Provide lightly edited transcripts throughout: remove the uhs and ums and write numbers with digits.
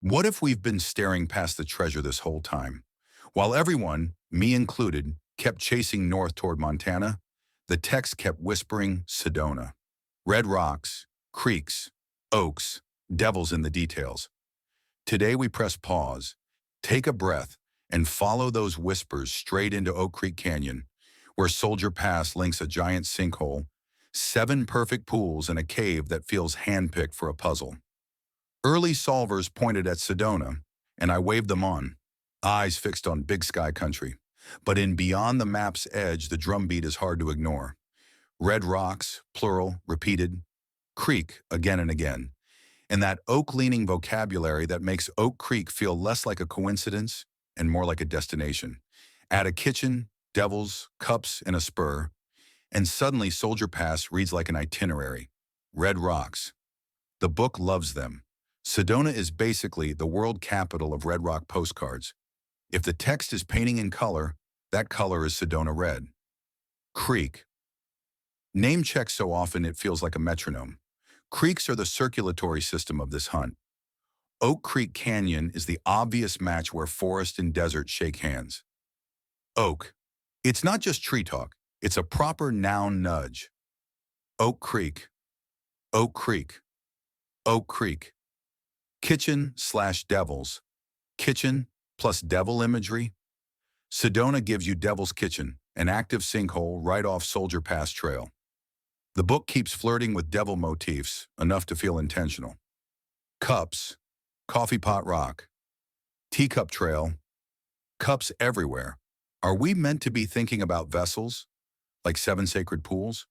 What if we've been staring past the treasure this whole time? While everyone, me included, kept chasing north toward Montana, the text kept whispering Sedona. Red rocks, creeks, oaks, devils in the details. Today we press pause, take a breath, and follow those whispers straight into Oak Creek Canyon, where Soldier Pass links a giant sinkhole, seven perfect pools, and a cave that feels handpicked for a puzzle. Early solvers pointed at Sedona, and I waved them on, eyes fixed on Big Sky country. But in beyond the map's edge, the drumbeat is hard to ignore. Red rocks, plural, repeated, creek again and again, and that oak-leaning vocabulary that makes Oak Creek feel less like a coincidence and more like a destination. Add a kitchen, devils, cups, and a spur, and suddenly Soldier Pass reads like an itinerary. Red rocks. The book loves them. Sedona is basically the world capital of red rock postcards. If the text is painting in color, that color is Sedona red. Creek. Name checked so often it feels like a metronome. Creeks are the circulatory system of this hunt. Oak Creek Canyon is the obvious match where forest and desert shake hands. Oak. It's not just tree talk, it's a proper noun nudge. Oak Creek. Oak Creek. Oak Creek. Kitchen/devils. Kitchen plus devil imagery. Sedona gives you Devil's Kitchen, an active sinkhole right off Soldier Pass Trail. The book keeps flirting with devil motifs, enough to feel intentional. Cups, coffee pot rock, teacup trail, cups everywhere. Are we meant to be thinking about vessels, like seven sacred pools?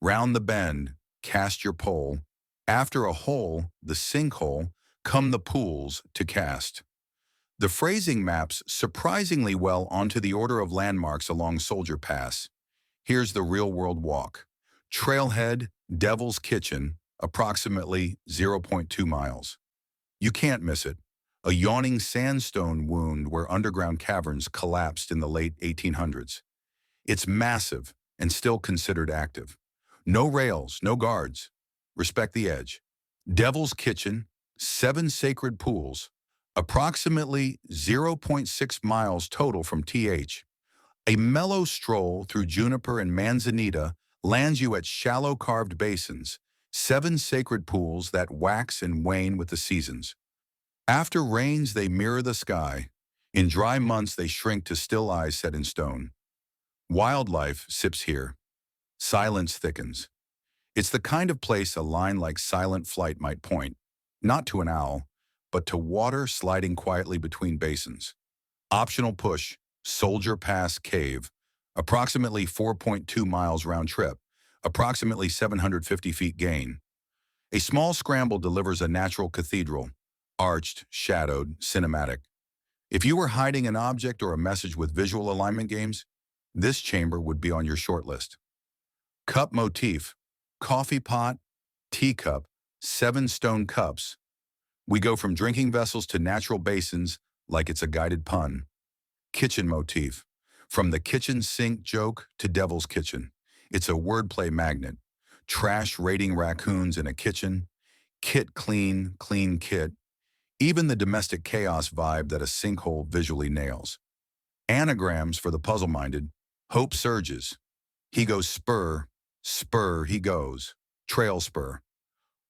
Round the bend, cast your pole. After a hole, the sinkhole, come the pools to cast. The phrasing maps surprisingly well onto the order of landmarks along Soldier Pass. Here's the real-world walk. Trailhead, Devil's Kitchen, approximately 0.2 miles. You can't miss it. A yawning sandstone wound where underground caverns collapsed in the late 1800s. It's massive and still considered active. No rails, no guards. Respect the edge. Devil's Kitchen, seven sacred pools, approximately 0.6 miles total from TH. A mellow stroll through juniper and manzanita lands you at shallow carved basins, seven sacred pools that wax and wane with the seasons. After rains, they mirror the sky. In dry months, they shrink to still eyes set in stone. Wildlife sips here. Silence thickens. It's the kind of place a line like Silent Flight might point, not to an owl, but to water sliding quietly between basins. Optional push, Soldier Pass Cave, approximately 4.2 miles round trip, approximately 750 feet gain. A small scramble delivers a natural cathedral, arched, shadowed, cinematic. If you were hiding an object or a message with visual alignment games, this chamber would be on your shortlist. Cup motif, coffee pot, teacup, seven stone cups. We go from drinking vessels to natural basins like it's a guided pun. Kitchen motif, from the kitchen sink joke to Devil's Kitchen. It's a wordplay magnet. Trash raiding raccoons in a kitchen, kit clean, clean kit, even the domestic chaos vibe that a sinkhole visually nails. Anagrams for the puzzle-minded, hope surges. He goes spur, spur he goes, trail spur.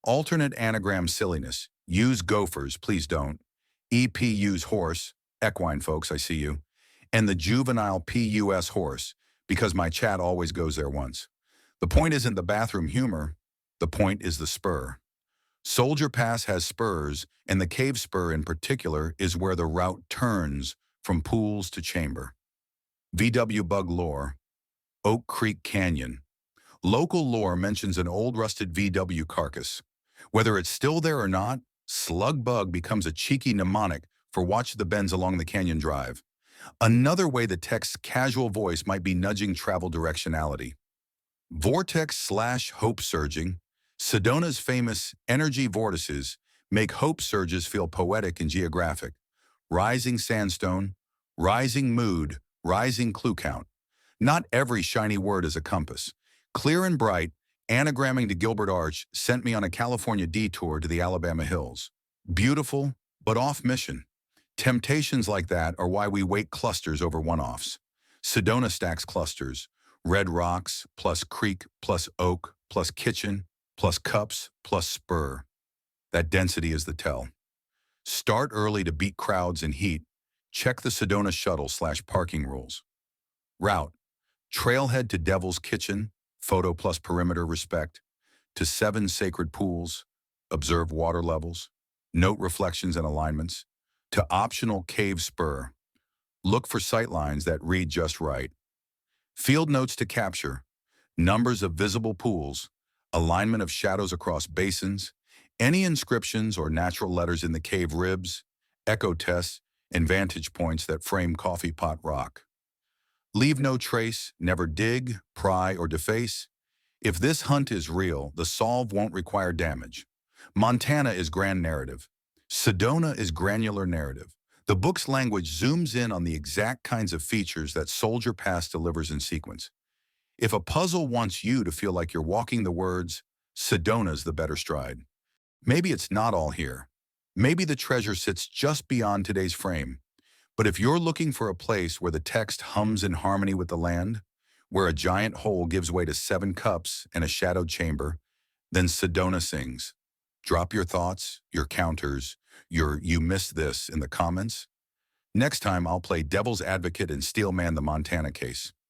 Alternate anagram silliness, use gophers, please don't. EP use horse, equine folks, I see you. And the juvenile PUS horse, because my chat always goes there once. The point isn't the bathroom humor, the point is the spur. Soldier Pass has spurs, and the cave spur in particular is where the route turns from pools to chamber. VW bug lore, Oak Creek Canyon. Local lore mentions an old rusted VW carcass. Whether it's still there or not, Slug bug becomes a cheeky mnemonic for watch the bends along the canyon drive. Another way the text's casual voice might be nudging travel directionality. Vortex/hope surging. Sedona's famous energy vortices make hope surges feel poetic and geographic. Rising sandstone, rising mood, rising clue count. Not every shiny word is a compass. Clear and bright, anagramming to Gilbert Arch sent me on a California detour to the Alabama hills. Beautiful, but off mission. Temptations like that are why we weight clusters over one-offs. Sedona stacks clusters, red rocks plus creek plus oak plus kitchen plus cups plus spur. That density is the tell. Start early to beat crowds and heat. Check the Sedona shuttle/parking rules. Route: trailhead to Devil's Kitchen, photo plus perimeter respect, to 7 sacred pools, observe water levels, note reflections and alignments, to optional cave spur, look for sightlines that read just right, field notes to capture, numbers of visible pools, alignment of shadows across basins, any inscriptions or natural letters in the cave ribs, echo tests, and vantage points that frame coffee pot rock. Leave no trace, never dig, pry, or deface. If this hunt is real, the solve won't require damage. Montana is grand narrative. Sedona is granular narrative. The book's language zooms in on the exact kinds of features that Soldier Pass delivers in sequence. If a puzzle wants you to feel like you're walking the words, Sedona's the better stride. Maybe it's not all here. Maybe the treasure sits just beyond today's frame. But if you're looking for a place where the text hums in harmony with the land, where a giant hole gives way to 7 cups and a shadowed chamber, then Sedona sings. Drop your thoughts, your counters, your "you missed this" in the comments. Next time I'll play devil's advocate and steelman the Montana case.